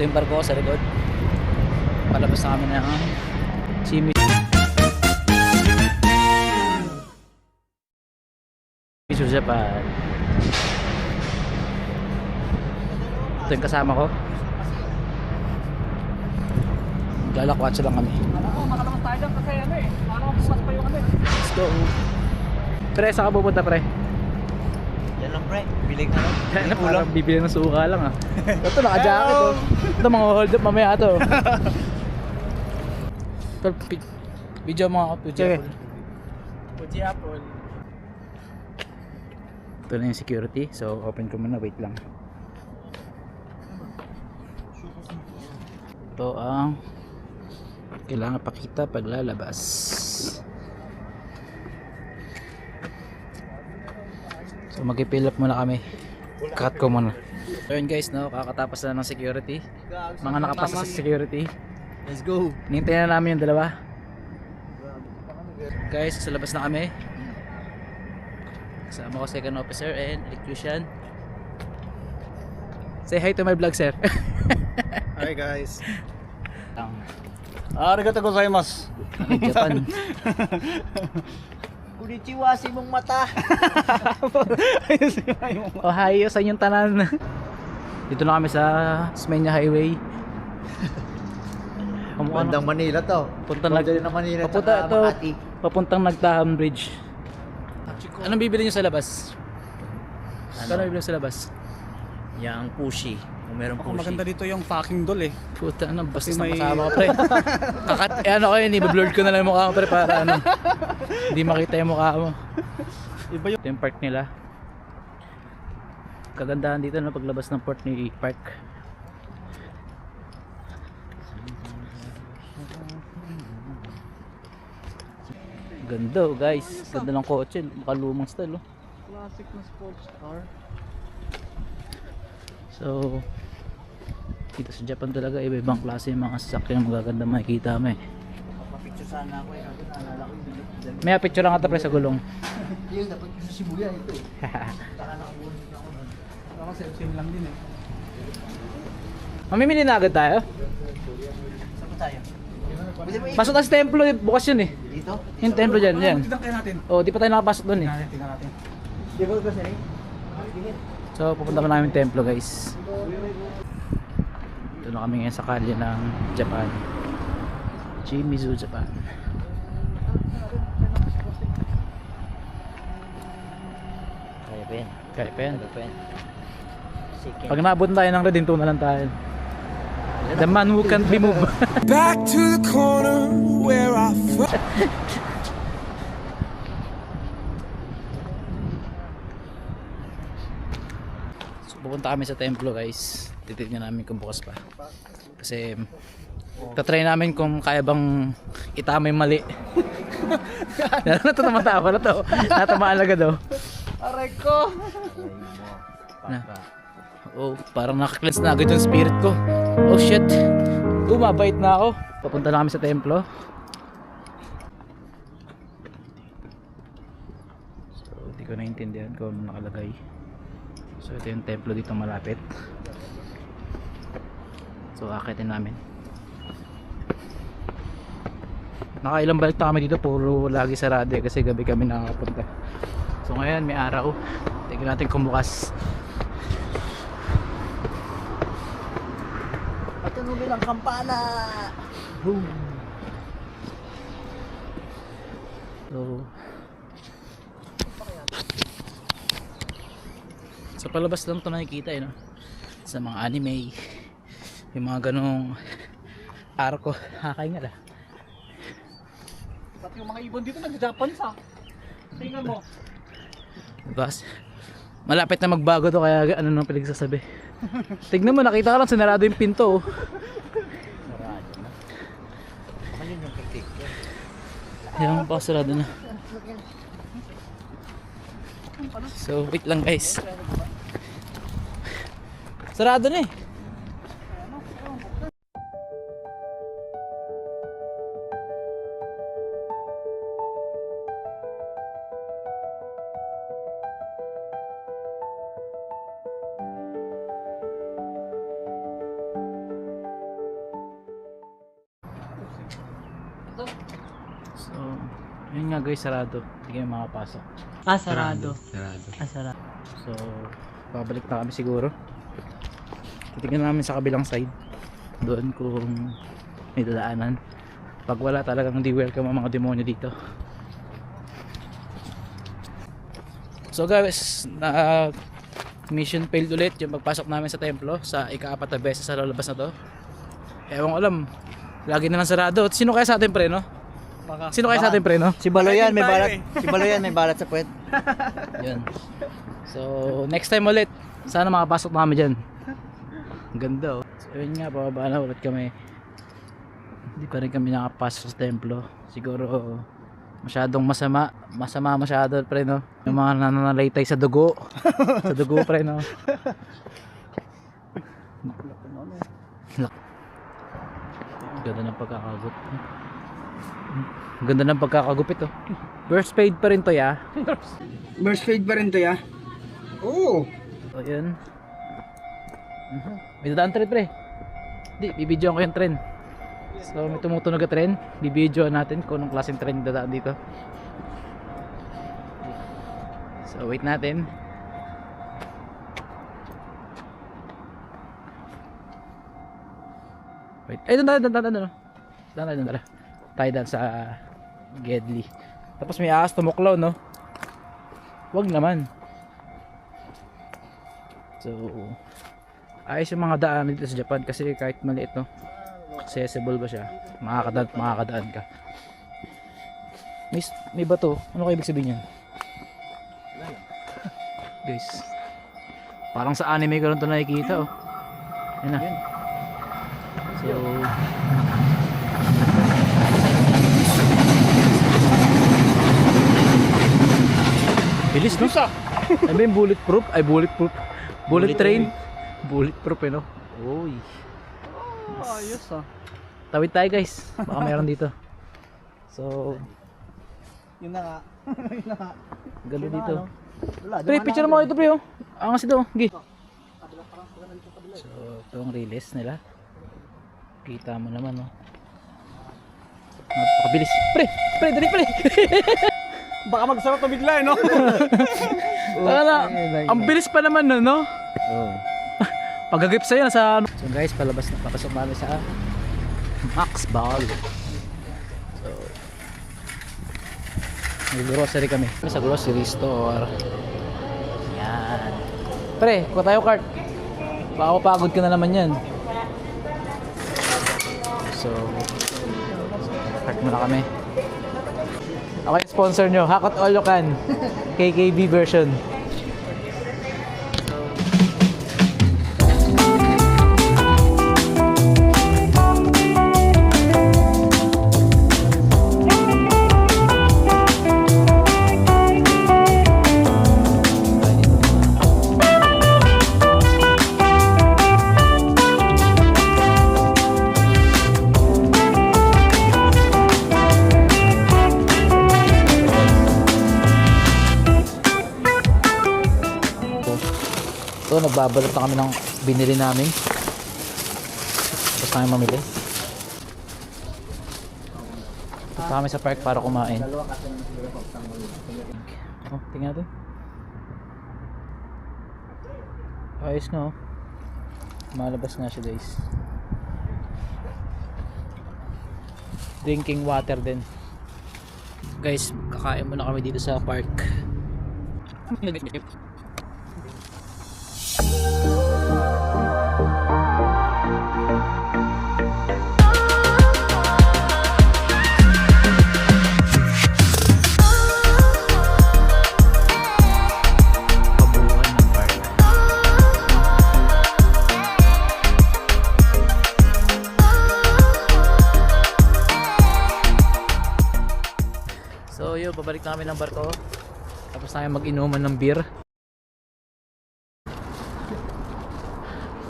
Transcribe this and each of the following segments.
yung barko ko sa likod. Palabas na kami ng Shimizu Japan. Ito yung kasama ko. Lalakwatsa lang kami. Makalamas tayo dyan kasi ano eh. Mas pa yung ano eh. Let's go. Pre, saan ka pupunta pre? Yan lang pre, bilig na lang. Parang bibili ng suka lang ah. Ito naka-jacket oh. Ito mga hold up mamaya to. Ito, video mga Fuji Apple. Fuji Apple. Ito na yung security. So open ko muna, wait lang. Ito ang kailangan pakita pag lalabas. So mag-fill up muna kami. Cut ko muna. So yun guys, no, kakatapos na ng security. Mga nakapasa sa security. Let's go. Hintayin na namin yung dalawa. Guys, sa labas na kami. Kasama ko second officer and electrician. Say hi to my vlog, sir. Hi guys. Arigatou gozaimasu. Japan. Konnichiwa si mong mata. Ohio sa inyong tanan. Dito na kami sa Smenya Highway. Bandang Manila to. Puntang ng Manila papunta tsaka ito. Makati. Papuntang Nagtahan Bridge. Anong bibili niyo sa labas? Ano bibili sa labas? Yang pushy. Kung meron Ako pushy. maganda dito yung fucking doll eh. Puta ano, basta Kasi may- kasama ko pre. Ano ko yun, i-blurred ko na lang yung mukha mo pre para ano. Hindi makita yung mukha mo. Iba yung Ito yung park nila. Kagandahan dito no paglabas ng port ni park. Ganda oh guys. Ganda ng kotse. Makalumang style oh. classic na sports car. So dito sa Japan talaga iba-ibang klase yung mga sasakyan magaganda makikita mo eh. Papicture sana ako eh. Kasi naalala ko yung May picture lang ata pre sa gulong. Yung dapat sa Shibuya ito eh. Saka nakabunin ako nun. Ako self-same lang din eh. Mamimili na agad tayo. Saan ba tayo? Pwede ba Pasok tayo sa templo, bukas yun eh. dito? Yung templo dyan, yan. Tignan kaya natin. Oh, di pa tayo nakapasok doon eh. Tignan natin. Di ba kasi eh? So pupunta pa namin templo guys. Ito na kami ngayon sa kalye ng Japan. Shimizu Japan. Kaya pa yan. Kaya pa yan. Kaya pa yan. Sige. Pag naabot tayo ng red, hinto na lang tayo. The man who can't be moved. Back to the corner where I first. So pupunta kami sa templo guys. Titignan namin kung bukas pa. Kasi tatry namin kung kaya bang itama yung mali. Natatawa na to. Natamaan agad daw. Aray ko! Na. Oh, parang nakaklens na agad yung spirit ko. Oh shit. Mabait na ako. Papunta na kami sa templo. So, hindi ko naintindihan kung ano nakalagay. So, ito yung templo dito malapit. So, akitin namin. Nakailang balik na kami dito. Puro lagi sarado eh, kasi gabi kami nakakapunta. So, ngayon may araw. Tingnan natin kung bukas. Patunugin ang kampana! Boom! So palabas lang ito nakikita eh, no? Sa mga anime, yung mga ganong arko. Kakaingal ah. Pati yung mga ibon dito nag-Japan sa. Tingnan mo. Bas, malapit na magbago to kaya ano nang pinagsasabi. Tignan mo, nakita ka lang sinarado yung pinto oh. Sarado na. Baka yun yung kritik. Yan pa sarado na. So wait lang guys. Sarado na eh. Yun nga guys, sarado. Hindi kayo makapasok. Sarado. Sarado. So, babalik na kami siguro. Titignan namin sa kabilang side. Doon kung may dadaanan. Pag wala, talagang hindi welcome ang mga demonyo dito. So guys, na mission failed ulit yung pagpasok namin sa templo sa ika-4 na beses sa lalabas na to. Ewan ko alam, lagi na lang sarado. Sino kaya sa atin pre, no? Sino kaya sa atin pre, no? Si Baloyan may balat. Si Baloyan may balat sa puwet. Yun. So next time ulit, sana makapasok na kami dyan. Ang ganda oh. So yun nga, pababa na ulit kami. Hindi pa rin kami nakapasok sa templo. Siguro masyadong masama masyado pre, no? Yung mga nananalaytay sa dugo. Sa dugo pre, no? Ganda ng pagkakagut. Ganda ng pagkakagupit oh. Burst fade pa rin to ya. Burst fade pa rin to ya. Oo. So yun. May dadaan tren pre. Hindi, bibidyoan ko yung tren. So may tumutunog na tren. Bibidyoan natin kung anong klaseng tren dadaan dito. So wait natin. Wait. Ay, doon. Tayo daan sa Gedli. Tapos may ahas tumuklaw, no? Wag naman. So, ayos yung mga daan dito sa Japan kasi kahit maliit, no? Accessible ba siya? Makakadaan ka. May bato. Ano kayo ibig sabihin yan? Guys, parang sa anime ko lang ito nakikita, oh. Yan na. So, bilis, no? Ano ba yung bulletproof? Ay, bulletproof. Bullet train. Bulletproof, eh, no? Uy. Ayos ah. Tawid tayo, guys. Baka mayroon dito. So, Yun na nga. Yun na nga. galo dito. Wala, Pre, picture mo ito, pre, oh. Angas ito, gi. So, ito ang release nila. Kita mo naman, oh. Napakabilis. Pre, dali, pre. Baka magsarap to bigla, no? Ang bilis pa naman, no? Oo. Pag-agip sa'yo, nasa ano. So guys, palabas na, papasok namin sa Max Ball. So, nag-grocery kami. Sa grocery store. Yan. Pre, kuha tayo cart. Baka pagod ka na naman yan. So, cart muna kami. Ako yung sponsor nyo, Hakot All You Can. KKB version. So, nagbabalot na kami ng binili namin. Tapos kami mamili. Punta kami sa park para kumain. Oh, tingnan natin. Ayos nga, oh. Malabas na siya, guys. Drinking water din. Guys, kakain muna kami dito sa park. So yun, babalik na kami ng barko. Tapos tayo mag-inuman ng beer.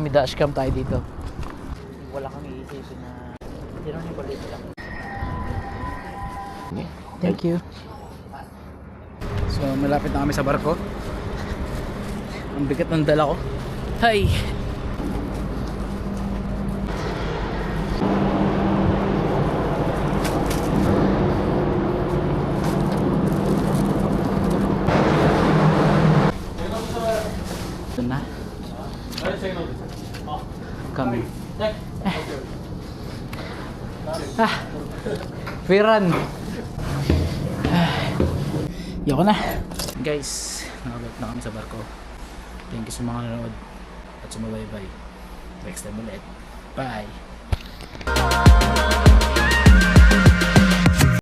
May dashcam tayo dito. Wala kang iisipin na hindi naman yung balito lang. Thank you. So malapit na kami sa barko. Ang bigat ng dala ko. Hi! kami. Free run. Yoko na. Guys, nakabalik na kami sa barko. Thank you sa mga nanonood at sumubaybay. Next time ulit. Bye.